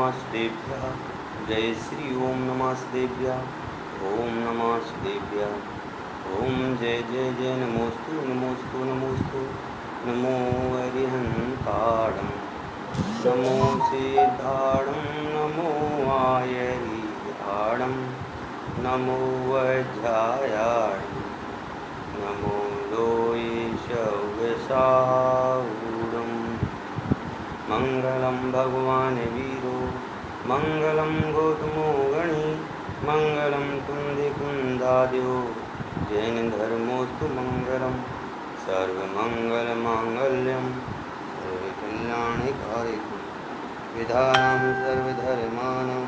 नमस्तेभ्यः। जय श्री ओम नमस्तेभ्यः। ओम नमस्तेभ्यः। ओम जय जय जय नमोस्तु नमोस्तु नमोस्तु। नमो अरिहंताणं नमो सिद्धाणं नमो आयरिहाणं नमो वज्रायाणं नमो लोयेशवसाहूढं। मंगलम भगवान वीरो मंगलम गौतमो गणी मंगलम कुंदिकुंदाद्यो जैन धर्मोस्तु मंगलम सर्वमंगलमांगल्यम सर्वकल्याणकारिकं विधानं सर्वधर्माणां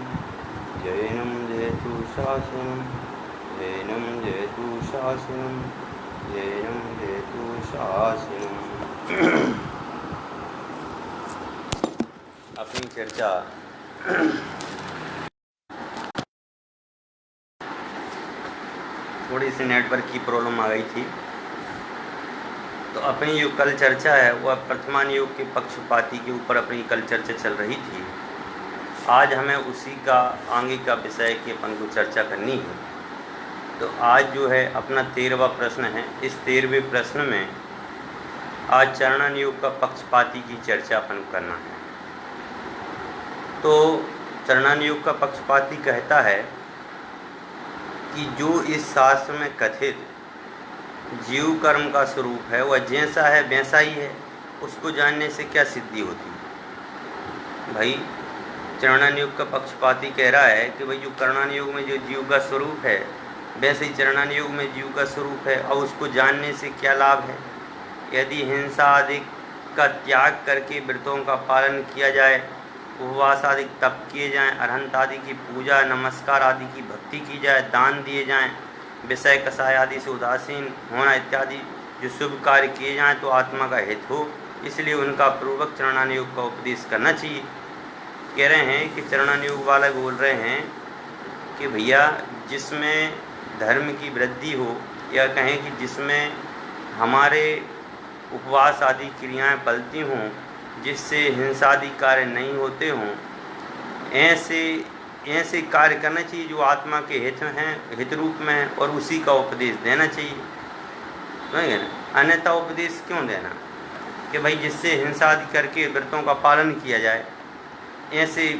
जैनं जयतु शासनं जैनं जयतु शासनं जैनं जयतु शासनं। अपनी चर्चा थोड़ी सी नेटवर्क की प्रॉब्लम आ गई थी, तो अपनी जो कल चर्चा है वह प्रथमान योग के पक्षपाती के ऊपर अपनी कल चर्चा चल रही थी। आज हमें उसी का आगे का विषय की अपन को चर्चा करनी है। तो आज जो है अपना 13वां प्रश्न है। इस 13वें प्रश्न में आज चरणन योग का पक्षपाती की चर्चा अपन करना है। तो चरणन योग का पक्षपाती कहता है कि जो इस शास्त्र में कथित जीव कर्म का स्वरूप है वह जैसा है वैसा ही है, उसको जानने से क्या सिद्धि होती है। भाई चरणन योग का पक्षपाती कह रहा है कि भाई जो कर्णन योग में जो जीव का स्वरूप है वैसे ही चरणन योग में जीव का स्वरूप है, और उसको जानने से क्या लाभ है। यदि हिंसा आदि का त्याग करके व्रतों का पालन किया जाए, उपवास आदि तप किए जाएं, अरहंत आदि की पूजा नमस्कार आदि की भक्ति की जाए, दान दिए जाएं, विषय कषाय आदि से उदासीन होना इत्यादि जो शुभ कार्य किए जाएं तो आत्मा का हित हो, इसलिए उनका पूर्वक चरणन योग का उपदेश करना चाहिए। कह रहे हैं कि चरणन योग वाले बोल रहे हैं कि भैया जिसमें धर्म की वृद्धि हो, या कहें कि जिसमें हमारे उपवास आदि क्रियाएं फलती हों, जिससे हिंसादि कार्य नहीं होते हों, ऐसे कार्य करना चाहिए जो आत्मा के हित हैं, हित रूप में है, और उसी का उपदेश देना चाहिए। समझ ना, अन्यथा उपदेश क्यों देना कि भाई जिससे हिंसा आदि करके व्रतों का पालन किया जाए, ऐसे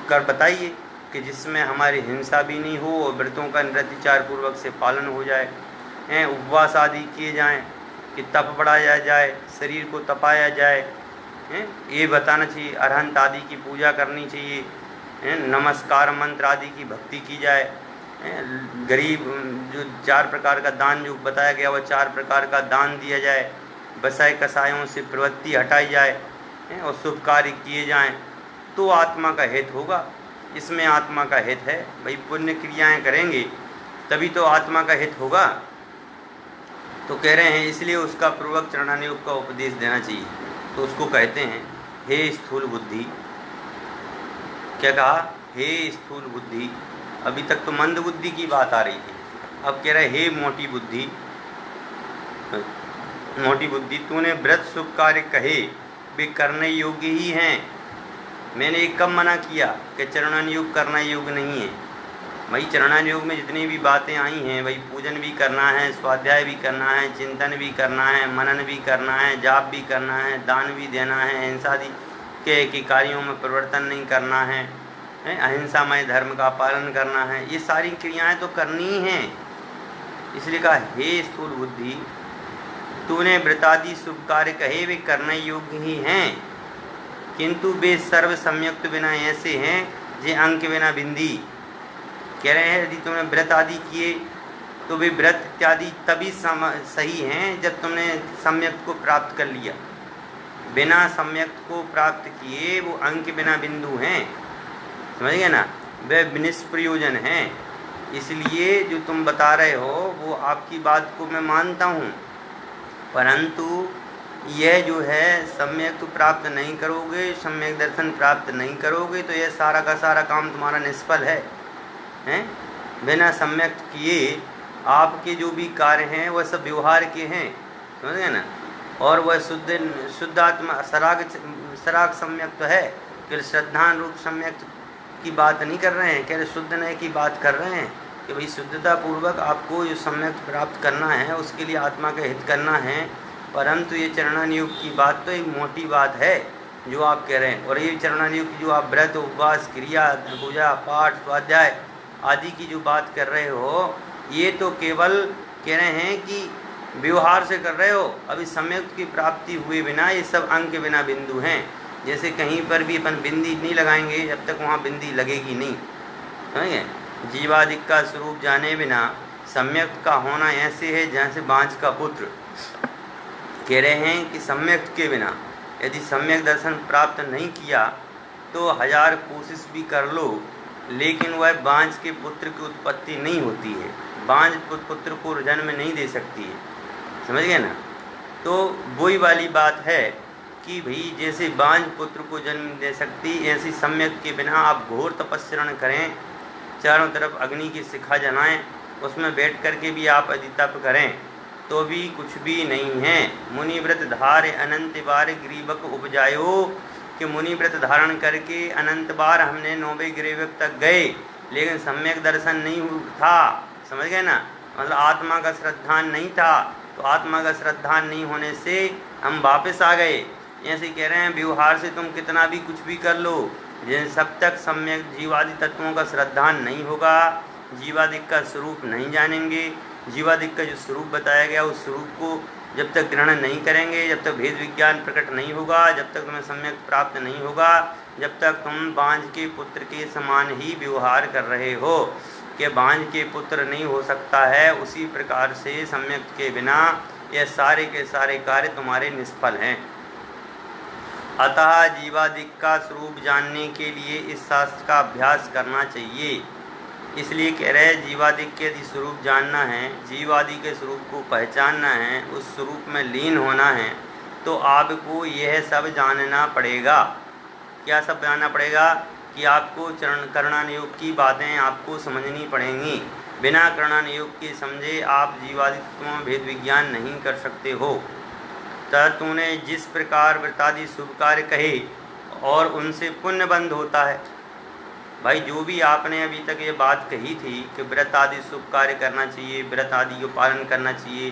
कर बताइए कि जिसमें हमारी हिंसा भी नहीं हो और व्रतों का निर्विचार पूर्वक से पालन हो जाए, उपवास आदि किए जाएं, कि तप बढ़ाया जाए, शरीर को तपाया जाए, ये बताना चाहिए। अरहंत आदि की पूजा करनी चाहिए, नमस्कार मंत्र आदि की भक्ति की जाए, गरीब जो 4 प्रकार का दान जो बताया गया वह 4 प्रकार का दान दिया जाए, विषय कषायों से प्रवृत्ति हटाई जाए, और शुभ कार्य किए जाएं, तो आत्मा का हित होगा। इसमें आत्मा का हित है। भाई पुण्य क्रियाएं करेंगे तभी तो आत्मा का हित होगा। तो कह रहे हैं इसलिए उसका पूर्वक चरणन योग का उपदेश देना चाहिए। तो उसको कहते हैं हे स्थूल बुद्धि। क्या कहा? हे स्थूल बुद्धि। अभी तक तो मंद बुद्धि की बात आ रही थी, अब कह रहे हे मोटी बुद्धि। मोटी बुद्धि, तूने व्रत शुभ कार्य कहे वे करने योग्य ही हैं। मैंने एक कब मना किया कि चरणन योग करना योग नहीं है। भाई चरणन योग में जितनी भी बातें आई हैं, भाई पूजन भी करना है, स्वाध्याय भी करना है, चिंतन भी करना है, मनन भी करना है, जाप भी करना है, दान भी देना है, हिंसादि के कार्यों में परिवर्तन नहीं करना है, अहिंसामय धर्म का पालन करना है, ये सारी क्रियाएं तो करनी ही हैं। इसलिए कहा हे स्थूल बुद्धि, तूने व्रतादि शुभ कार्य कहे वे करने योग्य ही हैं, किंतु वे सर्व सम्यक्त बिना ऐसे हैं जे अंक बिना बिंदी। कह रहे हैं यदि तुमने व्रत आदि किए तो वे व्रत इत्यादि तभी सही हैं जब तुमने सम्यक को प्राप्त कर लिया। बिना सम्यक को प्राप्त किए वो अंक बिना बिंदु हैं, समझ गए ना, वे निष्प्रयोजन हैं। इसलिए जो तुम बता रहे हो वो आपकी बात को मैं मानता हूँ, परंतु यह जो है सम्यक तो प्राप्त नहीं करोगे, सम्यक दर्शन प्राप्त नहीं करोगे तो यह सारा का सारा काम तुम्हारा निष्फल है। बिना सम्यक किए आपके जो भी कार्य हैं वह सब व्यवहार के हैं, समझ गए ना, और वह शुद्ध आत्मा सराग सम्यक तो है, केवल श्रद्धान रूप सम्यक की बात नहीं कर रहे हैं, कह रहे शुद्ध नय की बात कर रहे हैं कि भाई शुद्धता पूर्वक आपको जो सम्यक प्राप्त करना है उसके लिए आत्मा का हित करना है। परंतु ये चरणानुयोग की बात तो एक मोटी बात है जो आप कह रहे हैं, और ये चरणानुयोग की जो आप व्रत उपवास क्रिया पूजा पाठ स्वाध्याय आदि की जो बात कर रहे हो, ये तो केवल कह रहे हैं कि व्यवहार से कर रहे हो। अभी सम्यक की प्राप्ति हुए बिना ये सब अंग के बिना बिंदु हैं। जैसे कहीं पर भी अपन बिंदी नहीं लगाएंगे जब तक वहाँ बिंदी लगेगी नहीं, समझे। जीवादिक का स्वरूप जाने बिना सम्यक का होना ऐसे है जैसे बांझ का पुत्र। कह रहे हैं कि सम्यक के बिना यदि सम्यक दर्शन प्राप्त नहीं किया तो 1000 कोशिश भी कर लो, लेकिन वह बांझ के पुत्र की उत्पत्ति नहीं होती है, बांझ पुत्र को जन्म नहीं दे सकती है, समझ गए ना। तो वही वाली बात है कि भाई जैसे बांझ पुत्र को जन्म दे सकती, ऐसी सम्यक के बिना आप घोर तपस्या करें, चारों तरफ अग्नि की शिखा जलाएं, उसमें बैठ कर के भी आप यदि तप करें तो भी कुछ भी नहीं है। मुनि व्रत धारे अनंत बार ग्रीवक उपजायो, कि मुनि व्रत धारण करके अनंत बार हमने 9वें ग्रीवक तक गए लेकिन सम्यक दर्शन नहीं था, समझ गए ना। मतलब आत्मा का श्रद्धान नहीं था, तो आत्मा का श्रद्धान नहीं होने से हम वापस आ गए। ऐसे कह रहे हैं व्यवहार से तुम कितना भी कुछ भी कर लो, जिन सब तक सम्यक जीवादि तत्वों का श्रद्धान नहीं होगा, जीवादिक का स्वरूप नहीं जानेंगे, जीवादिक का जो स्वरूप बताया गया उस स्वरूप को जब तक ग्रहण नहीं करेंगे, जब तक भेद विज्ञान प्रकट नहीं होगा, जब तक तुम्हें सम्यक प्राप्त नहीं होगा, जब तक तुम बांझ के पुत्र के समान ही व्यवहार कर रहे हो कि बांझ के पुत्र नहीं हो सकता है, उसी प्रकार से सम्यक के बिना यह सारे के सारे कार्य तुम्हारे निष्फल हैं। अतः जीवादिक का स्वरूप जानने के लिए इस शास्त्र का अभ्यास करना चाहिए। इसलिए कह रहे हैं जीवादिक के यदि स्वरूप जानना है, जीवादि के स्वरूप को पहचानना है, उस स्वरूप में लीन होना है, तो आपको यह सब जानना पड़ेगा। क्या सब जानना पड़ेगा कि आपको करणानुयोग की बातें आपको समझनी पड़ेंगी। बिना करणानुयोग के समझे आप जीवादि तत्वों में भेद विज्ञान नहीं कर सकते हो। तथा तूने जिस प्रकार व्रतादि शुभ कार्य कहे और उनसे पुण्य बंध होता है, भाई जो भी आपने अभी तक ये बात कही थी कि व्रत आदि शुभ कार्य करना चाहिए, व्रत आदि को पालन करना चाहिए,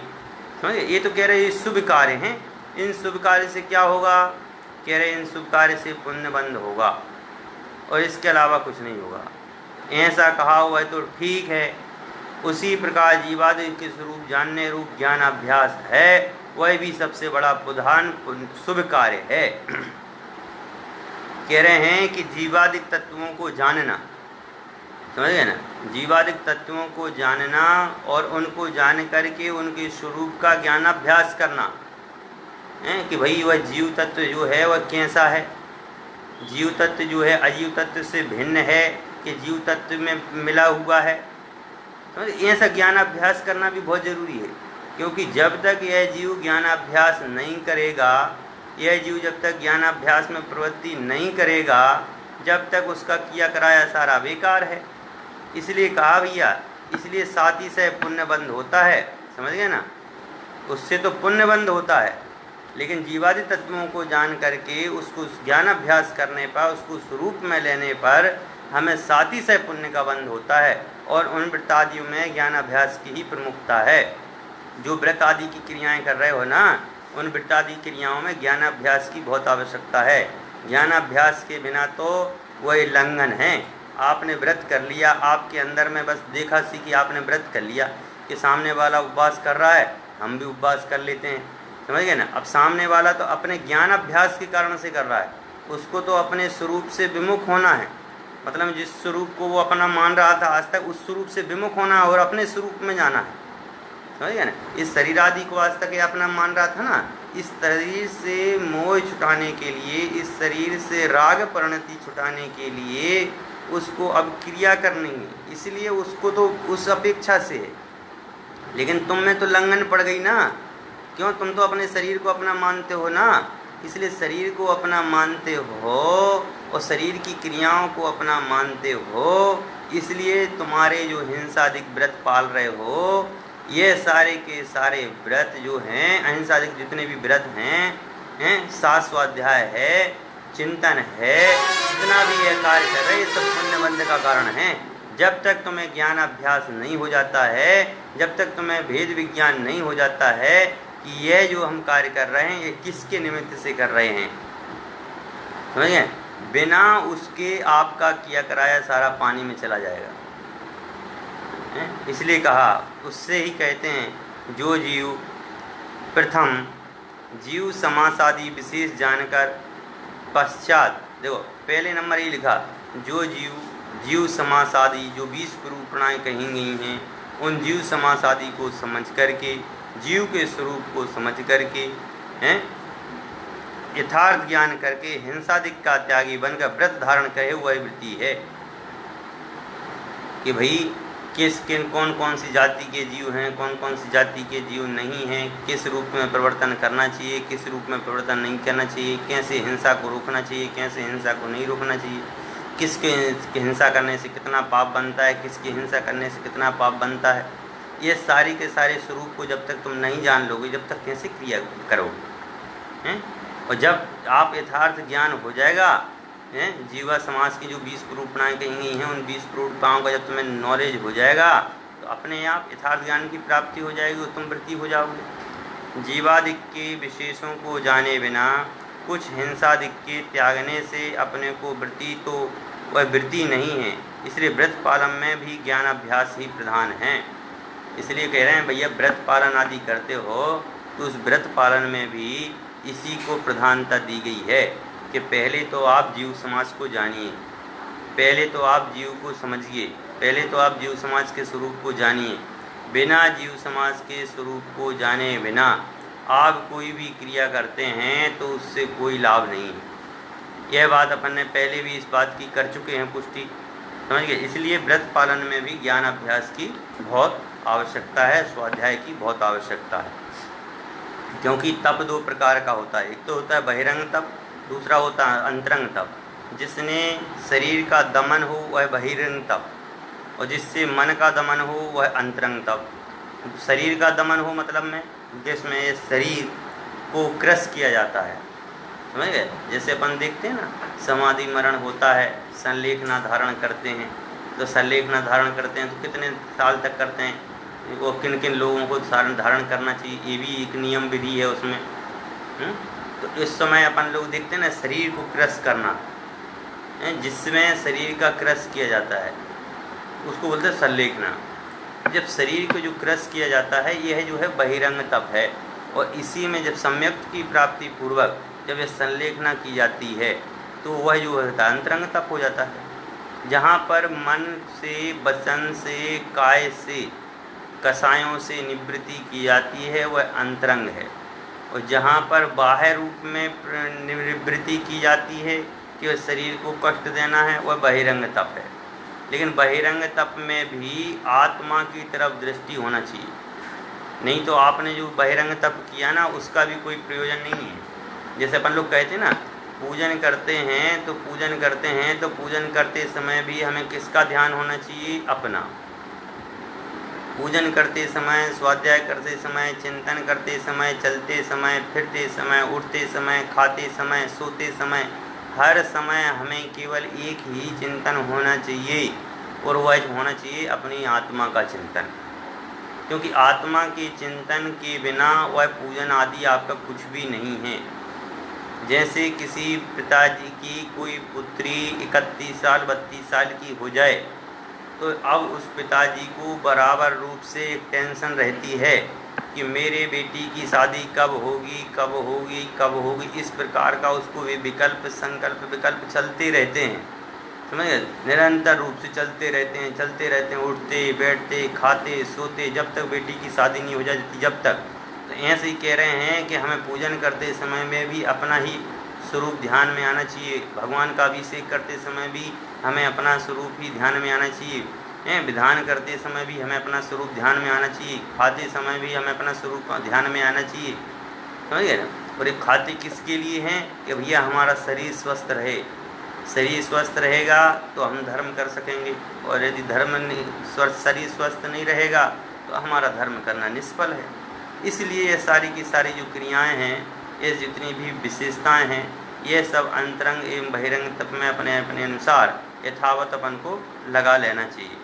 समझे। ये तो कह रहे ये शुभ कार्य हैं, इन शुभ कार्य से क्या होगा, कह रहे इन शुभ कार्य से पुण्य बंध होगा और इसके अलावा कुछ नहीं होगा। ऐसा कहा हुआ है तो ठीक है। उसी प्रकार जीवादि के स्वरूप जानने रूप ज्ञान अभ्यास है, वह भी सबसे बड़ा प्रधान शुभ कार्य है। कह रहे हैं कि जीवादिक तत्वों को जानना, समझ गए ना, जीवादिक तत्वों को जानना और उनको जान करके उनके स्वरूप का ज्ञानाभ्यास करना है कि भाई वह जीव तत्व जो है वह कैसा है, जीव तत्व जो है अजीव तत्व से भिन्न है कि जीव तत्व में मिला हुआ है। समझ, ऐसा ज्ञानाभ्यास करना भी बहुत ज़रूरी है, क्योंकि जब तक यह जीव ज्ञानाभ्यास नहीं करेगा, यह जीव जब तक ज्ञानाभ्यास में प्रवृत्ति नहीं करेगा, जब तक उसका किया कराया सारा बेकार है। इसलिए कहा भैया, इसलिए साथी से पुण्यबंध होता है, समझ गए ना, उससे तो पुण्यबंध होता है, लेकिन जीवादि तत्वों को जान करके उसको ज्ञानाभ्यास करने पर, उसको स्वरूप में लेने पर हमें साथी से पुण्य का बंध होता है। और उन व्रतादियों में ज्ञानाभ्यास की ही प्रमुखता है। जो व्रत आदि की क्रियाएँ कर रहे हो ना, उन व्रतादि क्रियाओं में ज्ञानाभ्यास की बहुत आवश्यकता है। ज्ञानाभ्यास के बिना तो वह लंघन है। आपने व्रत कर लिया, आपके अंदर में बस देखा सी कि आपने व्रत कर लिया कि सामने वाला उपवास कर रहा है, हम भी उपवास कर लेते हैं, समझ गए ना। अब सामने वाला तो अपने ज्ञानाभ्यास के कारण से कर रहा है, उसको तो अपने स्वरूप से विमुख होना है। मतलब जिस स्वरूप को वो अपना मान रहा था आज तक, उस स्वरूप से विमुख होना और अपने स्वरूप में जाना है, समझ गए ना। इस शरीर आदि को आज तक ये अपना मान रहा था ना, इस शरीर से मोह छुटाने के लिए, इस शरीर से राग परिणति छुटाने के लिए उसको अब क्रिया करनी है, इसलिए उसको तो उस अपेक्षा से है। लेकिन तुम में तो लंघन पड़ गई ना, क्यों, तुम तो अपने शरीर को अपना मानते हो ना, इसलिए शरीर को अपना मानते हो और शरीर की क्रियाओं को अपना मानते हो, इसलिए तुम्हारे जो हिंसादिक व्रत पाल रहे हो, ये सारे के सारे व्रत जो हैं, अहिंसादिक जितने भी व्रत हैं, शास्त्र स्वाध्याय है, चिंतन है, जितना भी यह कार्य कर रहे हैं, ये सब पुण्य बंध का कारण है। जब तक तुम्हें ज्ञान अभ्यास नहीं हो जाता है, जब तक तुम्हें भेद विज्ञान नहीं हो जाता है कि यह जो हम कार्य कर रहे हैं ये किसके निमित्त से कर रहे हैं, समझ गए, बिना उसके आपका किया कराया सारा पानी में चला जाएगा। इसलिए कहा, उससे ही कहते हैं जो जीव प्रथम जीव समासादि विशेष जानकर पश्चात, देखो पहले नंबर ये लिखा, जो जीव समास आदि जो 20 रूपणाएँ कही गई हैं, उन जीव समास आदि को समझ करके, जीव के स्वरूप को समझ करके, हैं यथार्थ ज्ञान करके हिंसादिक का त्यागी बनकर व्रत धारण करे वह वृत्ति है कि भाई कौन कौन सी जाति के जीव हैं, कौन कौन सी जाति के जीव नहीं हैं, किस रूप में परिवर्तन करना चाहिए, किस रूप में परिवर्तन नहीं करना चाहिए, कैसे हिंसा को रोकना चाहिए, कैसे हिंसा को नहीं रोकना चाहिए, किसके हिंसा करने से कितना पाप बनता है, किसकी हिंसा करने से कितना पाप बनता है, ये सारी के सारे स्वरूप को जब तक तुम नहीं जान लोगे, जब तक कैसे क्रिया करोगे, हैं? और जब आप यथार्थ ज्ञान हो जाएगा, हैं, जीवा समाज की जो 20 रूपणाएँ कही गई हैं, उन 20 रूपताओं का जब तुम्हें नॉलेज हो जाएगा तो अपने आप यथार्थ ज्ञान की प्राप्ति हो जाएगी और तुम वृत्ति हो जाओगे। जीवादिक के विशेषों को जाने बिना कुछ हिंसादिक के त्यागने से अपने को वृत्ति तो वह वृत्ति नहीं है, इसलिए व्रत पालन में भी ज्ञान अभ्यास ही प्रधान है। इसलिए कह रहे हैं भैया व्रत पालन आदि करते हो तो उस व्रत पालन में भी इसी को प्रधानता दी गई है कि पहले तो आप जीव समाज को जानिए, पहले तो आप जीव को समझिए, पहले तो आप जीव समाज के स्वरूप को जानिए। बिना जीव समाज के स्वरूप को जाने बिना आप कोई भी क्रिया करते हैं तो उससे कोई लाभ नहीं है। यह बात अपन ने पहले भी इस बात की कर चुके हैं पुष्टि, समझ गए। इसलिए व्रत पालन में भी ज्ञान अभ्यास की बहुत आवश्यकता है, स्वाध्याय की बहुत आवश्यकता है, क्योंकि तप दो प्रकार का होता है, एक तो होता है बहिरंग तप, दूसरा होता है अंतरंग तप। जिसने शरीर का दमन हो वह बहिरंग तप, और जिससे मन का दमन हो वह अंतरंग तप। शरीर का दमन हो मतलब में जिसमें शरीर को क्रश किया जाता है, समझ गए। जैसे अपन देखते हैं ना, समाधि मरण होता है, संलेखना धारण करते हैं, तो संलेखना धारण करते हैं तो कितने साल तक करते हैं, वो किन किन लोगों को धारण करना चाहिए, ये भी एक नियम विधि है उसमें। तो इस समय अपन लोग देखते हैं ना, शरीर को क्रश करना, जिसमें शरीर का क्रश किया जाता है उसको बोलते हैं संलेखना। जब शरीर को जो क्रश किया जाता है यह जो है बहिरंग तप है, और इसी में जब सम्यक की प्राप्ति पूर्वक जब यह संलेखना की जाती है तो वह जो होता है अंतरंग तप हो जाता है। जहाँ पर मन से, वचन से, काय से, कसायों से निवृत्ति की जाती है वह अंतरंग है, और जहाँ पर बाह्य रूप में निवृत्ति की जाती है कि वह शरीर को कष्ट देना है वह बहिरंग तप है। लेकिन बहिरंग तप में भी आत्मा की तरफ दृष्टि होना चाहिए, नहीं तो आपने जो बहिरंग तप किया ना उसका भी कोई प्रयोजन नहीं है। जैसे अपन लोग कहते हैं ना, पूजन करते हैं तो पूजन करते समय भी हमें किसका ध्यान होना चाहिए, अपना। पूजन करते समय, स्वाध्याय करते समय, चिंतन करते समय, चलते समय, फिरते समय, उठते समय, खाते समय, सोते समय, हर समय हमें केवल एक ही चिंतन होना चाहिए, और वह होना चाहिए अपनी आत्मा का चिंतन। क्योंकि आत्मा के चिंतन के बिना वह पूजन आदि आपका कुछ भी नहीं है। जैसे किसी पिताजी की कोई पुत्री 31 साल 32 साल की हो जाए तो अब उस पिताजी को बराबर रूप से एक टेंशन रहती है कि मेरे बेटी की शादी कब होगी कब होगी कब होगी। इस प्रकार का उसको वे विकल्प विकल्प चलते रहते हैं, समझ गए, निरंतर रूप से चलते रहते हैं, उठते बैठते खाते सोते, जब तक बेटी की शादी नहीं हो जाती जब तक। तो ऐसे ही कह रहे हैं कि हमें पूजन करते समय में भी अपना ही स्वरूप ध्यान में आना चाहिए, भगवान का अभिषेक करते समय भी हमें अपना स्वरूप ही ध्यान में आना चाहिए, विधान करते समय भी हमें अपना स्वरूप ध्यान में आना चाहिए, खाते समय भी हमें अपना स्वरूप ध्यान में आना चाहिए, समझिए ना। और ये खाते किसके लिए हैं कि भैया हमारा शरीर स्वस्थ रहे, शरीर स्वस्थ रहेगा तो हम धर्म कर सकेंगे, और यदि शरीर स्वस्थ नहीं रहेगा तो हमारा धर्म करना निष्फल है। इसलिए ये सारी की सारी जो क्रियाएं हैं, ये जितनी भी विशेषताएं हैं, ये सब अंतरंग एवं बहिरंग तप में अपने अपने अनुसार यथावत अपन को लगा लेना चाहिए।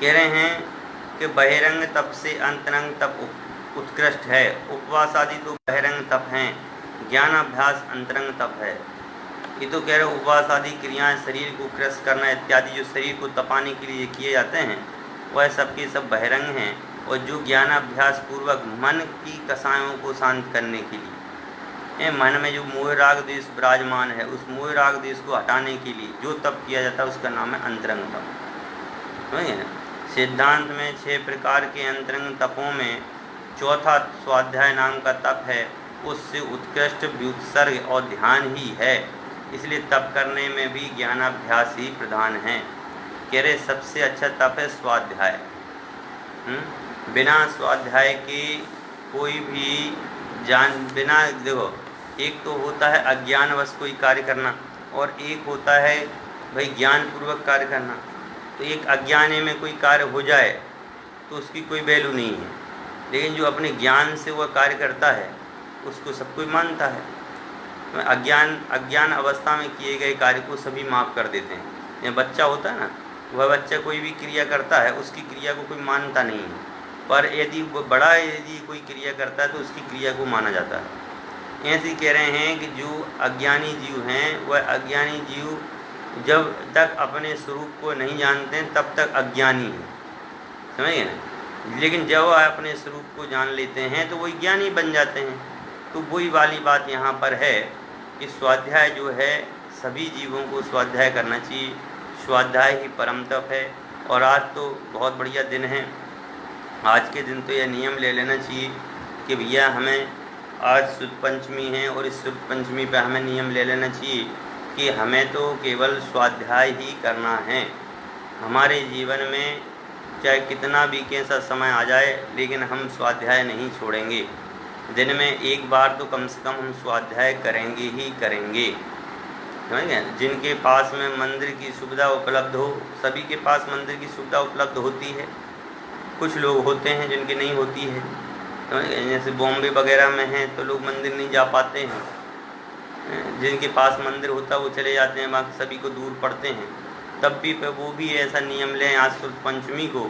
कह रहे हैं कि बहिरंग तप से अंतरंग तप उत्कृष्ट है। उपवास आदि तो बहिरंग तप हैं, ज्ञानाभ्यास अंतरंग तप है। ये तो कह रहे उपवास आदि क्रियाएं, शरीर को कृष करना इत्यादि जो शरीर को तपाने के लिए किए जाते हैं वह सबके सब बहिरंग हैं। और जो ज्ञानाभ्यास पूर्वक मन की कसायों को शांत करने के लिए, मन में जो मोह राग द्वेष विराजमान है उस मोह राग द्वेष को हटाने के लिए जो तप किया जाता है उसका नाम है अंतरंग तप। समझिए ना। सिद्धांत में 6 प्रकार के अंतरंग तपों में चौथा स्वाध्याय नाम का तप है, उससे उत्कृष्ट व्युत्सर्ग और ध्यान ही है। इसलिए तप करने में भी ज्ञानाभ्यास ही प्रधान है। कह रहे सबसे अच्छा तप है स्वाध्याय। बिना स्वाध्याय के कोई भी बिना देखो, एक तो होता है अज्ञानवश कोई कार्य करना और एक होता है भाई ज्ञानपूर्वक कार्य करना। तो एक अज्ञाने में कोई कार्य हो जाए तो उसकी कोई वैल्यू नहीं है, लेकिन जो अपने ज्ञान से वह कार्य करता है उसको सब कोई मानता है। तो अज्ञान अवस्था में किए गए कार्य को सभी माफ़ कर देते हैं। यह बच्चा होता है ना, वह बच्चा कोई भी क्रिया करता है उसकी क्रिया को कोई मानता नहीं है, पर यदि यदि कोई क्रिया करता है तो उसकी क्रिया को माना जाता है। ऐसे ही कह रहे हैं कि जो अज्ञानी जीव हैं वह अज्ञानी जीव जब तक अपने स्वरूप को नहीं जानते हैं तब तक अज्ञानी है, समझिए ना। लेकिन जब वह अपने स्वरूप को जान लेते हैं तो वही ज्ञानी बन जाते हैं। तो वही वाली बात यहाँ पर है कि स्वाध्याय जो है सभी जीवों को स्वाध्याय करना चाहिए। स्वाध्याय ही परम तप है। और आज तो बहुत बढ़िया दिन है, आज के दिन तो यह नियम ले लेना चाहिए कि भैया हमें आज शुद्ध पंचमी है और इस शुद्ध पंचमी पे हमें नियम ले लेना चाहिए कि हमें तो केवल स्वाध्याय ही करना है। हमारे जीवन में चाहे कितना भी कैसा समय आ जाए लेकिन हम स्वाध्याय नहीं छोड़ेंगे। दिन में एक बार तो कम से कम हम स्वाध्याय करेंगे ही करेंगे, समझ गए। जिनके पास में मंदिर की सुविधा उपलब्ध हो, सभी के पास मंदिर की सुविधा उपलब्ध होती है, कुछ लोग होते हैं जिनकी नहीं होती है, समझ गए। जैसे बॉम्बे वगैरह में हैं तो लोग मंदिर नहीं जा पाते हैं, जिनके पास मंदिर होता है वो चले जाते हैं, बाकी सभी को दूर पड़ते हैं। तब भी वो भी ऐसा नियम लें आज शुद्ध पंचमी को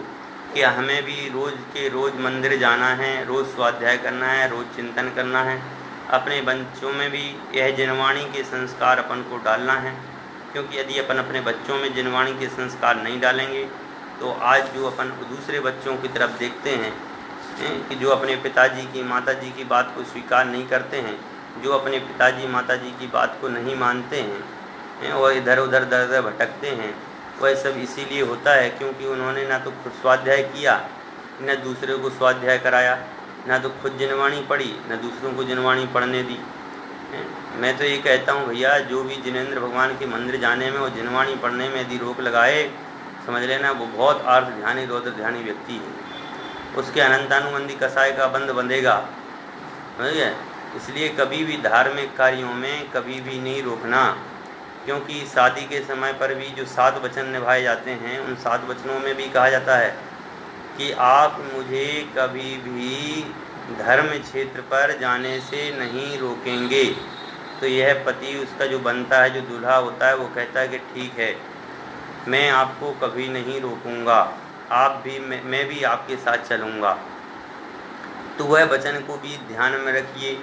कि हमें भी रोज़ के रोज़ मंदिर जाना है, रोज़ स्वाध्याय करना है, रोज़ चिंतन करना है। अपने बच्चों में भी यह जिनवाणी के संस्कार अपन को डालना है, क्योंकि यदि अपन अपने बच्चों में जिनवाणी के संस्कार नहीं डालेंगे तो आज जो अपन दूसरे बच्चों की तरफ देखते हैं कि जो अपने पिताजी की माताजी की बात को स्वीकार नहीं करते हैं, जो अपने पिताजी माताजी की बात को नहीं मानते हैं और इधर उधर दर दर भटकते हैं, वह सब इसीलिए होता है क्योंकि उन्होंने ना तो खुद स्वाध्याय किया, न दूसरे को स्वाध्याय कराया, ना तो खुद जिनवाणी पढ़ी न दूसरों को जिनवाणी पढ़ने दी। मैं तो ये कहता हूँ भैया, जो भी जिनेंद्र भगवान के मंदिर जाने में और जिनवाणी पढ़ने में यदि रोक लगाए, समझ लेना वो बहुत आर्थ ध्यानी रौद्र ध्यानी व्यक्ति है। उसके अनंतानुबंधी कसाय का बंध बंधेगा, समझ गए। इसलिए कभी भी धार्मिक कार्यों में कभी भी नहीं रोकना, क्योंकि शादी के समय पर भी जो 7 वचन निभाए जाते हैं उन 7 वचनों में भी कहा जाता है कि आप मुझे कभी भी धर्म क्षेत्र पर जाने से नहीं रोकेंगे। तो यह पति उसका जो बनता है, जो दूल्हा होता है, वो कहता है कि ठीक है, मैं आपको कभी नहीं रोकूंगा, आप भी मैं भी आपके साथ चलूँगा। तो वह वचन को भी ध्यान में रखिए,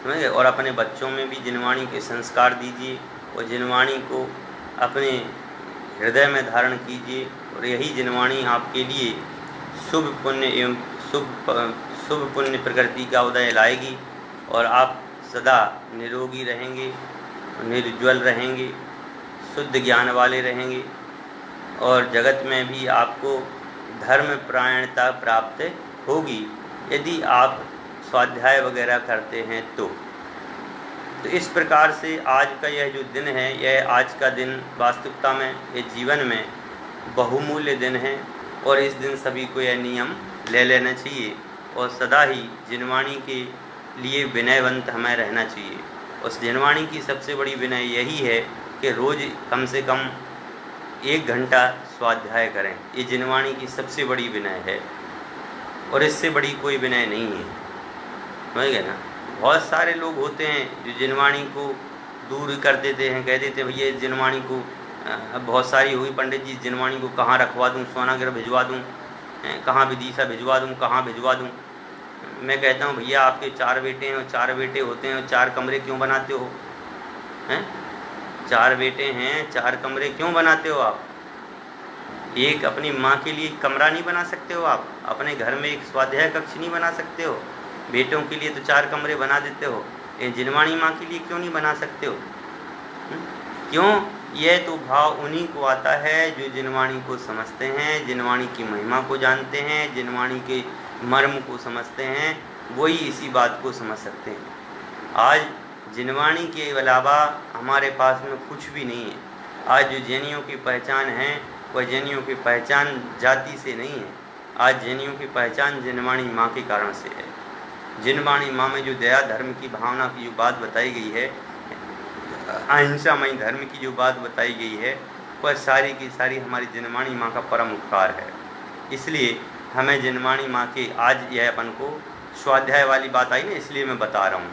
समझे। और अपने बच्चों में भी जिनवाणी के संस्कार दीजिए और जिनवाणी को अपने हृदय में धारण कीजिए। और यही जिनवाणी आपके लिए शुभ पुण्य एवं शुभ पुण्य प्रकृति का उदय लाएगी और आप सदा निरोगी रहेंगे, निर्ज्वल रहेंगे, शुद्ध ज्ञान वाले रहेंगे और जगत में भी आपको धर्म परायणता प्राप्त होगी यदि आप स्वाध्याय वगैरह करते हैं तो इस प्रकार से आज का यह जो दिन है, यह आज का दिन वास्तविकता में ये जीवन में बहुमूल्य दिन है और इस दिन सभी को यह नियम ले लेना चाहिए और सदा ही जिनवाणी के लिए विनयवंत हमें रहना चाहिए। उस जिनवाणी की सबसे बड़ी विनय यही है कि रोज़ कम से कम 1 घंटा स्वाध्याय करें। ये जिनवाणी की सबसे बड़ी विनय है और इससे बड़ी कोई विनय नहीं है, समझ गए ना। बहुत सारे लोग होते हैं जो जिनवाणी को दूर कर देते हैं, कह देते हैं भैया इस जिनवाणी को अब बहुत सारी हुई पंडित जी, जिनवाणी को कहाँ रखवा दूँ, सोनागर भिजवा दूँ, कहाँ विदिशा भिजवा दूँ, कहाँ भिजवा दूँ। मैं कहता हूँ भैया आपके 4 बेटे हैं और 4 बेटे होते हैं और 4 कमरे क्यों बनाते हो? हैं 4 बेटे हैं, 4 कमरे क्यों बनाते हो आप? एक अपनी माँ के लिए कमरा नहीं बना सकते हो आप? अपने घर में एक स्वाध्याय कक्ष नहीं बना सकते हो? बेटों के लिए तो 4 कमरे बना देते हो, ये जिनवाणी माँ के लिए क्यों नहीं बना सकते हो? क्यों? यह तो भाव उन्हीं को आता है जो जिनवाणी को समझते हैं, जिनवाणी की महिमा को जानते हैं, जिनवाणी के मर्म को समझते हैं, वही इसी बात को समझ सकते हैं। आज जिनवाणी के अलावा हमारे पास में कुछ भी नहीं है। आज जो जैनियों की पहचान है वह जैनियों की पहचान जाति से नहीं है। आज जैनियों की पहचान जिनवाणी माँ के कारण से है। जिनवाणी माँ में जो दया धर्म की भावना की जो बात बताई गई है, अहिंसामयी धर्म की जो बात बताई गई है, वह सारी की सारी हमारी जिनवाणी माँ का परम उपकार है। इसलिए हमें जिनवाणी माँ के आज यह अपन को स्वाध्याय वाली बात आई ना, इसलिए मैं बता रहा हूँ,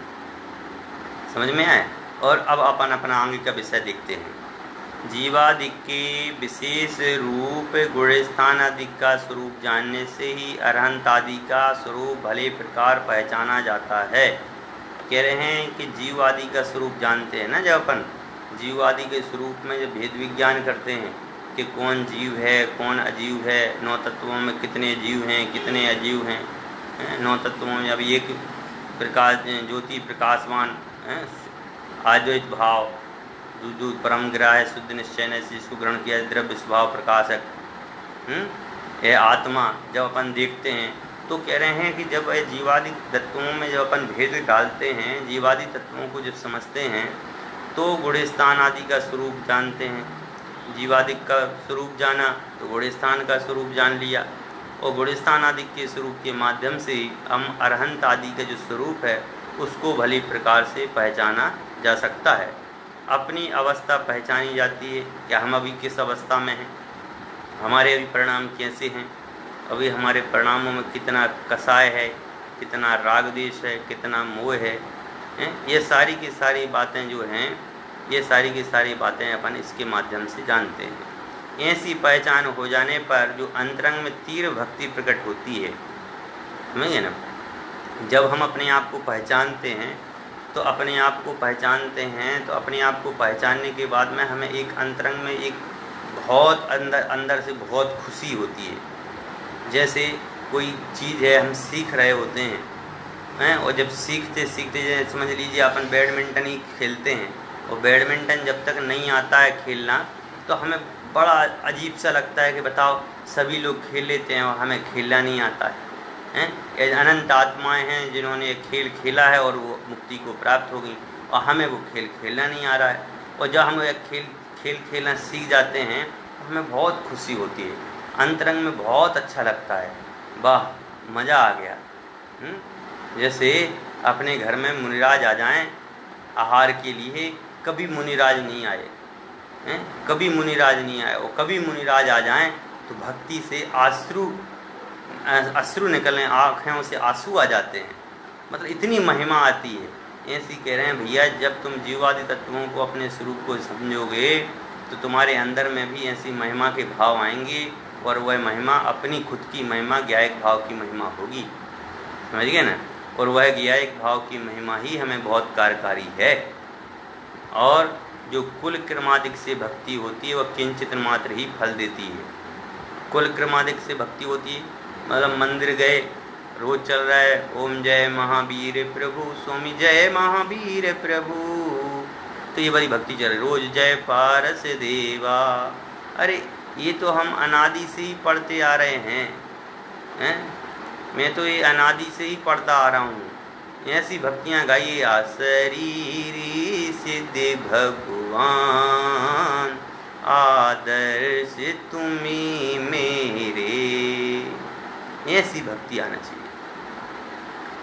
समझ में आए। और अब अपन अपना आगे का विषय देखते हैं। जीवादि के विशेष रूप गुणस्थान आदि का स्वरूप जानने से ही अरहंत आदि का स्वरूप भले प्रकार पहचाना जाता है। कह रहे हैं कि जीव आदि का स्वरूप जानते हैं ना, जब अपन जीव आदि के स्वरूप में जब भेद विज्ञान करते हैं कि कौन जीव है कौन अजीव है, 9 तत्वों में कितने जीव हैं कितने अजीव हैं, 9 तत्वों में अब एक प्रकाश ज्योति प्रकाशवान आद्वैत भाव, दूध परम ग्राह्य शुद्ध निश्चय से इसको ग्रहण किया, द्रव्य स्वभाव प्रकाशक, यह आत्मा जब अपन देखते हैं तो कह रहे हैं कि जब जीवादि तत्वों में जब अपन भेद डालते हैं, जीवादि तत्वों को जब समझते हैं तो गुणस्थान आदि का स्वरूप जानते हैं। जीवादि का स्वरूप जाना तो गुणस्थान का स्वरूप जान लिया, और गुणस्थान आदि के स्वरूप के माध्यम से हम अरहंत आदि का जो स्वरूप है उसको भली प्रकार से पहचाना जा सकता है। अपनी अवस्था पहचानी जाती है कि हम अभी किस अवस्था में हैं, हमारे अभी परिणाम कैसे हैं, अभी हमारे परिणामों में कितना कसाय है, कितना राग द्वेष है, कितना मोह है, ये सारी की सारी बातें जो हैं, ये सारी की सारी बातें अपन इसके माध्यम से जानते हैं। ऐसी पहचान हो जाने पर जो अंतरंग में तीव्र भक्ति प्रकट होती है, समझिए ना। जब हम अपने आप को पहचानते हैं तो अपने आप को पहचानते हैं तो अपने आप को पहचानने के बाद में हमें एक अंतरंग में एक बहुत अंदर से बहुत खुशी होती है। जैसे कोई चीज़ है हम सीख रहे होते हैं, और जब सीखते सीखते समझ लीजिए अपन बैडमिंटन ही खेलते हैं, और बैडमिंटन जब तक नहीं आता है खेलना तो हमें बड़ा अजीब सा लगता है कि बताओ सभी लोग खेल लेते हैं और हमें खेलना नहीं आता है। अनंत आत्माएं हैं जिन्होंने खेल खेला है और वो मुक्ति को प्राप्त हो गई, और हमें वो खेल खेलना नहीं आ रहा है। और जब हम खेल खेलना सीख जाते हैं तो हमें बहुत खुशी होती है, अंतरंग में बहुत अच्छा लगता है, वाह मज़ा आ गया। जैसे अपने घर में मुनिराज आ जाएं आहार के लिए, कभी मुनिराज नहीं आए, कभी मुनिराज नहीं आए, और कभी मुनिराज आ जाएं तो भक्ति से अश्रु निकलने, आँखों से आंसू आ जाते हैं, मतलब इतनी महिमा आती है। ऐसी कह रहे हैं भैया जब तुम जीवादि तत्वों को अपने स्वरूप को समझोगे तो तुम्हारे अंदर में भी ऐसी महिमा के भाव आएंगे, और वह महिमा अपनी खुद की महिमा ज्ञायक भाव की महिमा होगी, समझ गए ना। और वह ज्ञायक भाव की महिमा ही हमें बहुत कार्यकारी है। और जो कुल क्रमादिक से भक्ति होती है वह किंचित मात्र ही फल देती है। कुल क्रमादिक से भक्ति होती है मतलब मंदिर गए, रोज चल रहा है ओम जय महावीर प्रभु स्वामी जय महावीर प्रभु, तो ये बड़ी भक्ति चल रही, रोज जय पारस देवा। अरे ये तो हम अनादि से ही पढ़ते आ रहे हैं, मैं तो ये अनादि से ही पढ़ता आ रहा हूँ। ऐसी भक्तियाँ गाइए, शरीरी सिद्धि भगवान आदर्श तुम्ही मेरे, ऐसी भक्ति आना चाहिए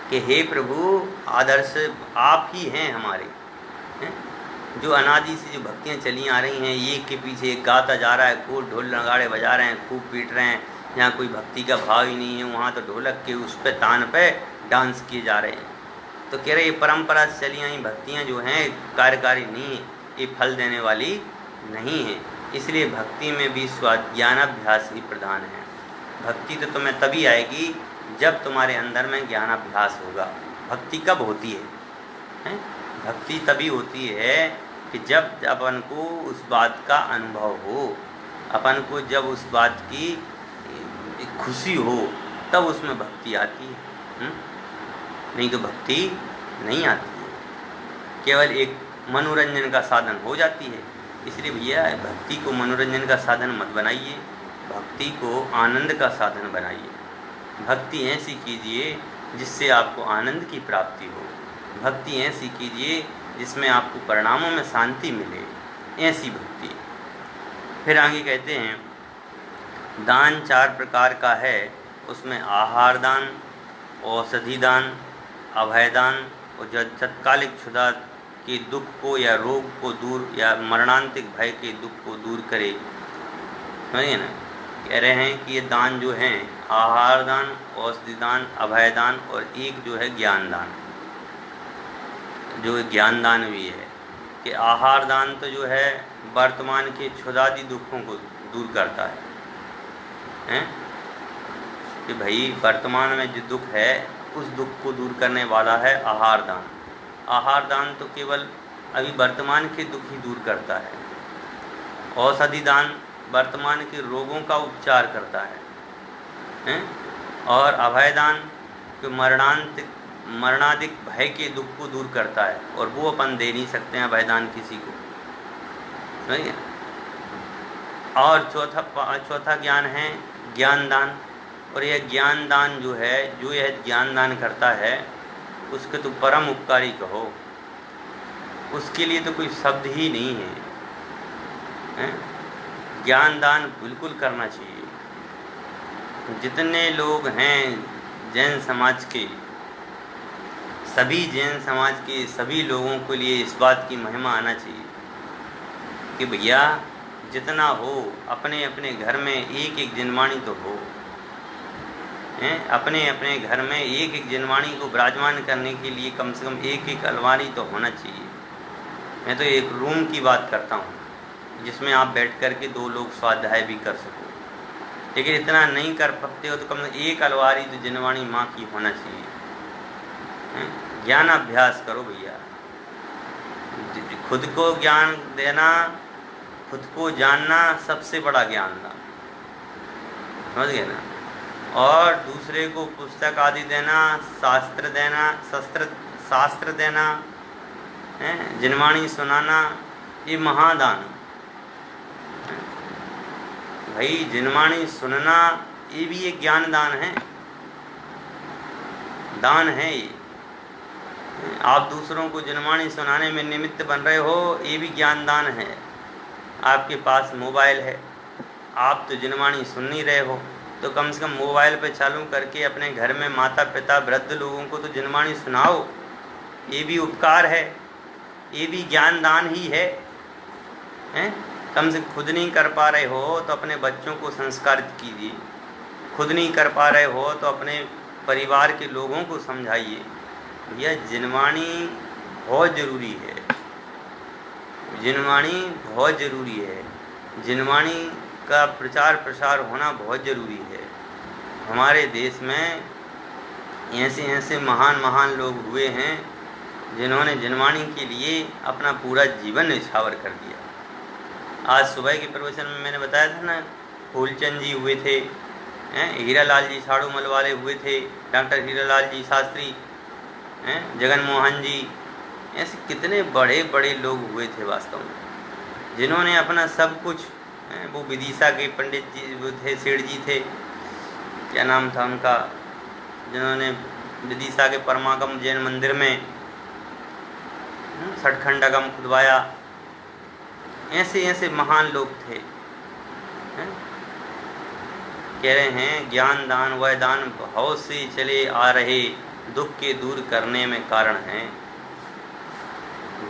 कि हे प्रभु आदर्श आप ही हैं हमारे। जो अनादि से जो भक्तियाँ चली आ रही हैं, एक के पीछे एक गाता जा रहा है, खूब ढोल नगाड़े बजा रहे हैं, खूब पीट रहे हैं, जहाँ कोई भक्ति का भाव ही नहीं है वहाँ तो ढोलक के उस पे तान पे डांस किए जा रहे हैं। तो कह रहे ये परंपरा से चली आई भक्तियाँ जो हैं कार्यकारी नहीं, ये फल देने वाली नहीं है। इसलिए भक्ति में भी ज्ञानाभ्यास ही प्रधान है। भक्ति तो तुम्हें तभी आएगी जब तुम्हारे अंदर में ज्ञानाभ्यास होगा। भक्ति कब होती है? भक्ति तभी होती है कि जब अपन को उस बात का अनुभव हो, अपन को जब उस बात की खुशी हो, तब उसमें भक्ति आती है। नहीं तो भक्ति नहीं आती है, केवल एक मनोरंजन का साधन हो जाती है। इसलिए भैया भक्ति को मनोरंजन का साधन मत बनाइए, भक्ति को आनंद का साधन बनाइए। भक्ति ऐसी कीजिए जिससे आपको आनंद की प्राप्ति हो, भक्ति ऐसी कीजिए जिसमें आपको परिणामों में शांति मिले, ऐसी भक्ति। फिर आगे कहते हैं दान 4 प्रकार का है, उसमें आहार दान, औषधि दान, अभय दान और जो तत्कालिक क्षुधा के दुख को या रोग को दूर या मरणांतिक भय के दुख को दूर करे। समझिए ना, कह रहे हैं कि ये दान जो हैं आहार दान, औषधि दान, अभय दान और एक जो है ज्ञान दान, जो ज्ञान दान भी है कि आहार दान तो जो है वर्तमान के क्षुधादि दुखों को दूर करता है, हैं? कि भाई वर्तमान में जो दुख है उस दुख को दूर करने वाला है आहार दान। आहार दान तो केवल अभी वर्तमान के दुख ही दूर करता है। औषधि दान वर्तमान के रोगों का उपचार करता है, हैं? और अभय दान जो मरणाधिक भय के दुख को दूर करता है, और वो अपन दे नहीं सकते हैं अभय दान किसी को, नहीं है। और चौथा ज्ञान है ज्ञान दान, और यह ज्ञान दान जो है, जो यह ज्ञान दान करता है उसके तो परम उपकारी कहो, उसके लिए तो कोई शब्द ही नहीं है, हैं? ज्ञान दान बिल्कुल करना चाहिए। जितने लोग हैं जैन समाज के, सभी जैन समाज के सभी लोगों के लिए इस बात की महिमा आना चाहिए कि भैया जितना हो अपने अपने घर में एक एक जिनवाणी तो हो, हैं? अपने अपने घर में एक एक जिनवाणी को विराजमान करने के लिए कम से कम एक एक अलमारी तो होना चाहिए। मैं तो एक रूम की बात करता हूँ जिसमें आप बैठ कर के 2 लोग स्वाध्याय भी कर सको, लेकिन इतना नहीं कर सकते हो तो कम से कम एक अलमारी तो जिनवाणी माँ की होना चाहिए। ज्ञान अभ्यास करो भैया, खुद को ज्ञान देना, खुद को जानना सबसे बड़ा ज्ञान था, समझ गए ना। और दूसरे को पुस्तक आदि देना, शास्त्र देना, जिनवाणी सुनाना, ये महादान। भाई जिनवाणी सुनना ये भी एक ज्ञान दान है, दान है ये। आप दूसरों को जिनवाणी सुनाने में निमित्त बन रहे हो, ये भी ज्ञान दान है। आपके पास मोबाइल है, आप तो जिनवाणी सुन नहीं रहे हो, तो कम से कम मोबाइल पे चालू करके अपने घर में माता पिता वृद्ध लोगों को तो जिनवाणी सुनाओ, ये भी उपकार है, ये भी ज्ञान दान ही है, हैं? कम से खुद नहीं कर पा रहे हो तो अपने बच्चों को संस्कारित कीजिए, खुद नहीं कर पा रहे हो तो अपने परिवार के लोगों को समझाइए। भैया जिनवाणी बहुत ज़रूरी है, जिनवाणी बहुत ज़रूरी है, जिनवाणी का प्रचार प्रसार होना बहुत ज़रूरी है। हमारे देश में ऐसे ऐसे महान महान लोग हुए हैं जिन्होंने जिनवाणी के लिए अपना पूरा जीवन न्यौछावर कर दिया। आज सुबह के प्रवचन में मैंने बताया था ना, फूलचंद जी हुए थे, हीरालाल जी साड़ूमल वाले हुए थे, डॉक्टर हीरालाल जी शास्त्री, जगन मोहन जी, ऐसे कितने बड़े बड़े लोग हुए थे वास्तव में, जिन्होंने अपना सब कुछ, वो विदिशा के पंडित जी वो थे, सेठ जी थे, क्या नाम था उनका, जिन्होंने विदिशा के परमागम जैन मंदिर में सठखंडागम खुदवाया। ऐसे ऐसे महान लोग थे, कह रहे हैं ज्ञान दान वह दान भाव से चले आ रहे दुख के दूर करने में कारण है।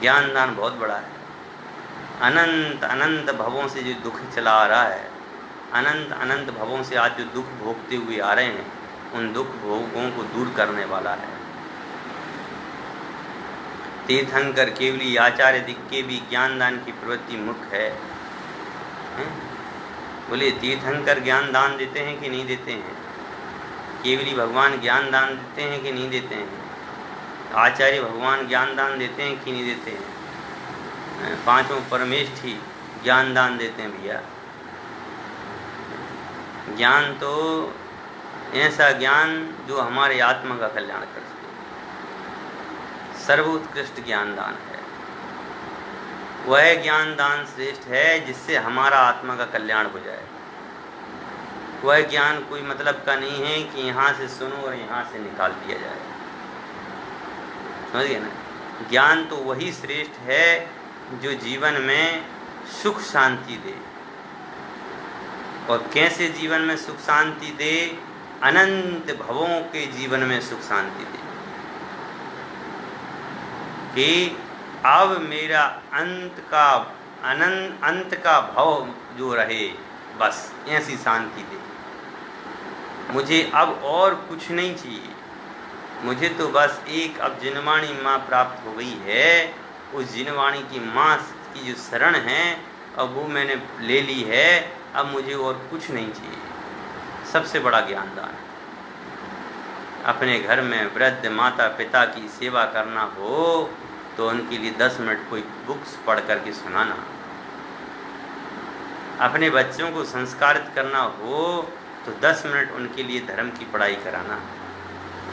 ज्ञान दान बहुत बड़ा है। अनंत अनंत भवों से जो दुख चला आ रहा है, अनंत अनंत भवों से आज जो दुख भोगते हुए आ रहे हैं, उन दुख भोगों को दूर करने वाला है। तीर्थंकर केवली आचार्य दिक् के भी ज्ञानदान की प्रवृत्ति मुख्य है। बोले तीर्थंकर ज्ञान दान देते हैं कि नहीं देते हैं? केवली भगवान ज्ञान दान देते हैं कि नहीं देते हैं? आचार्य भगवान ज्ञान दान देते हैं कि नहीं देते हैं? पांचों परमेष्ठी ज्ञान दान देते हैं भैया। ज्ञान तो ऐसा ज्ञान जो हमारे आत्मा का कल्याण कर सके, सर्वोत्कृष्ट ज्ञान दान है। वह ज्ञान दान श्रेष्ठ है जिससे हमारा आत्मा का कल्याण हो जाए। वह ज्ञान कोई मतलब का नहीं है कि यहाँ से सुनो और यहाँ से निकाल दिया जाए, समझ गए ना? ज्ञान तो वही श्रेष्ठ है जो जीवन में सुख शांति दे। और कैसे जीवन में सुख शांति दे? अनंत भवों के जीवन में सुख शांति दे कि अब मेरा अंत का भव जो रहे, बस ऐसी शांति दे। मुझे अब और कुछ नहीं चाहिए, मुझे तो बस एक अब जिनवाणी माँ प्राप्त हो गई है। उस जिनवाणी की माँ की जो शरण है अब वो मैंने ले ली है, अब मुझे और कुछ नहीं चाहिए। सबसे बड़ा ज्ञान दान है। अपने घर में वृद्ध माता पिता की सेवा करना हो तो उनके लिए 10 मिनट कोई बुक्स पढ़ करके सुनाना। अपने बच्चों को संस्कारित करना हो तो 10 मिनट उनके लिए धर्म की पढ़ाई कराना,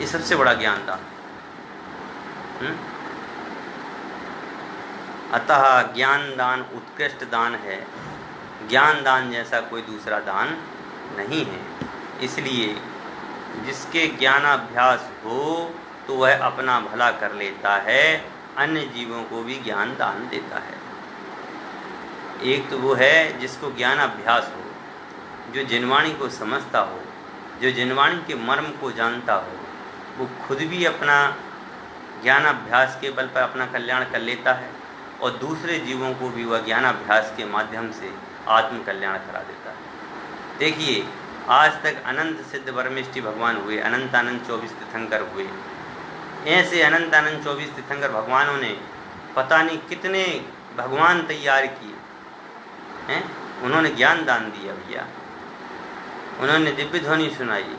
ये सबसे बड़ा ज्ञान दान। अतः ज्ञान दान उत्कृष्ट दान है। ज्ञान दान जैसा कोई दूसरा दान नहीं है। इसलिए जिसके ज्ञानाभ्यास हो तो वह अपना भला कर लेता है, अन्य जीवों को भी ज्ञान दान देता है। एक तो वो है जिसको ज्ञानाभ्यास हो, जो जिनवाणी को समझता हो, जो जिनवाणी के मर्म को जानता हो, वो खुद भी अपना ज्ञानाभ्यास के बल पर अपना कल्याण कर लेता है और दूसरे जीवों को भी वह ज्ञानाभ्यास के माध्यम से आत्म कल्याण करा देता है। देखिए, आज तक अनंत सिद्ध परमेष्ठी भगवान हुए, अनंत 24 तीर्थंकर हुए। ऐसे अनंत 24 तीर्थंकर भगवानों ने पता नहीं कितने भगवान तैयार किए हैं। उन्होंने ज्ञान दान दिया भैया, उन्होंने दिव्य ध्वनि सुनाई,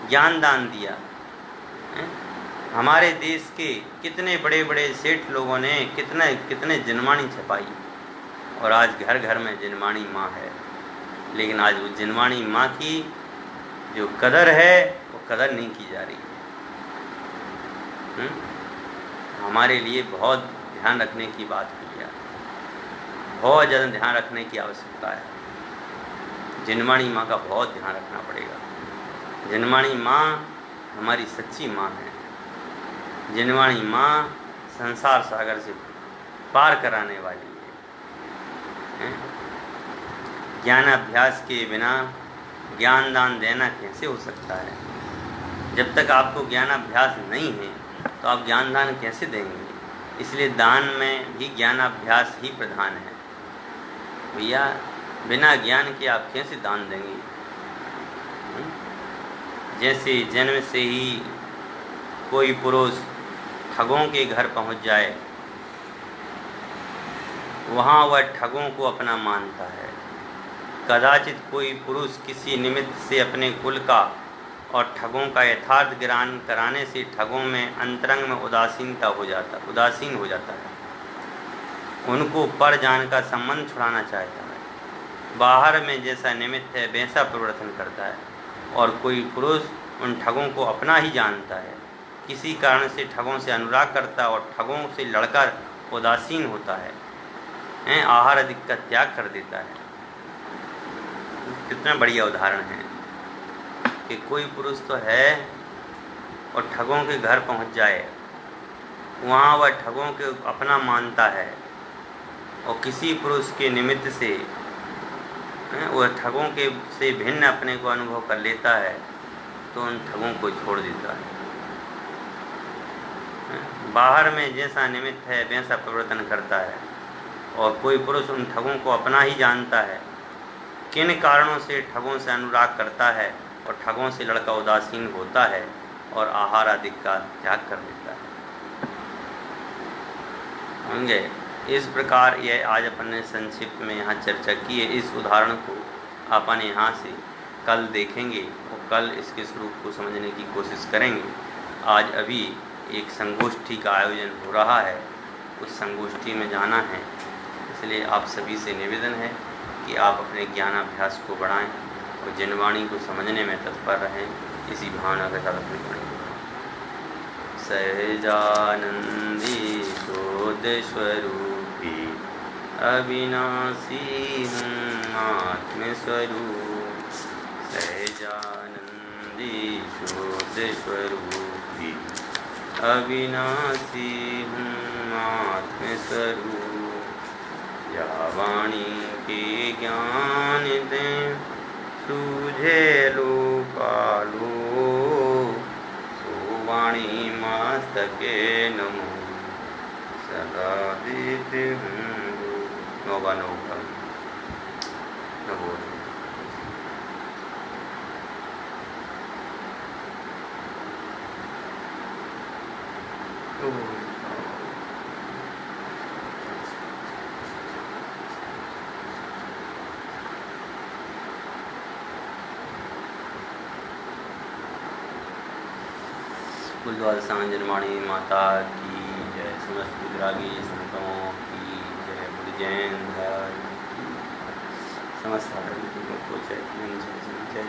ज्ञान दान दिया है? हमारे देश के कितने बड़े बड़े सेठ लोगों ने कितने जिनवाणी छपाई और आज घर घर में जिनवाणी माँ है। लेकिन आज वो जिनवाणी माँ की जो कदर है वो कदर नहीं की जा रही है। हमारे लिए बहुत ध्यान रखने की बात हुई है, बहुत ज़्यादा ध्यान रखने की आवश्यकता है। जिनवाणी माँ का बहुत ध्यान रखना पड़ेगा। जिनवाणी माँ हमारी सच्ची माँ है। जिनवाणी माँ संसार सागर से पार कराने वाली है। ज्ञानाभ्यास के बिना ज्ञान दान देना कैसे हो सकता है? जब तक आपको ज्ञानाभ्यास नहीं है तो आप ज्ञान दान कैसे देंगे? इसलिए दान में भी ज्ञानाभ्यास ही प्रधान है भैया। बिना ज्ञान के आप कैसे दान देंगे? जैसे जन्म से ही कोई पुरुष ठगों के घर पहुंच जाए, वहाँ वह ठगों को अपना मानता है। कदाचित कोई पुरुष किसी निमित्त से अपने कुल का और ठगों का यथार्थ ज्ञान कराने से ठगों में अंतरंग में उदासीन हो जाता है। उनको पर जान का संबंध छुड़ाना चाहता है। बाहर में जैसा निमित्त है वैसा प्रवर्तन करता है। और कोई पुरुष उन ठगों को अपना ही जानता है, किसी कारण से ठगों से अनुराग करता है और ठगों से लड़कर उदासीन होता है, आहार आदि का त्याग कर देता है। कितना बढ़िया उदाहरण है कि कोई पुरुष तो है और ठगों के घर पहुंच जाए, वहाँ वह ठगों के अपना मानता है और किसी पुरुष के निमित्त से वह ठगों के से भिन्न अपने को अनुभव कर लेता है तो उन ठगों को छोड़ देता है। बाहर में जैसा निमित्त है वैसा प्रवर्तन करता है और कोई पुरुष उन ठगों को अपना ही जानता है, किन कारणों से ठगों से अनुराग करता है और ठगों से लड़का उदासीन होता है और आहार आदि का त्याग कर देता है। होंगे। इस प्रकार यह आज अपन ने संक्षिप्त में यहाँ चर्चा की है। इस उदाहरण को अपन यहाँ से कल देखेंगे और कल इसके स्वरूप को समझने की कोशिश करेंगे। आज अभी एक संगोष्ठी का आयोजन हो रहा है, उस संगोष्ठी में जाना है, इसलिए आप सभी से निवेदन है कि आप अपने ज्ञानाभ्यास को बढ़ाएं और जिनवाणी को समझने में तत्पर रहें। इसी भावना के साथ अपनी वाणी को सहजानंदी शोध स्वरूपी अविनाशी हूँ आत्मस्वरूप। सहजानंदी शोध स्वरूपी अविनाशी हूँ आत्मस्वरूप। या वाणी के ज्ञान दें सूझे लोकालो, सो वाणी मस्तके नमो सदा देते हूँ। नोगा नोगा नमो गुरुद्वारा सांजनवाणी माता की जय। समस्त गुजरागी संतों की जय। बुद्ध जैन धर्म की समस्त को जय। जय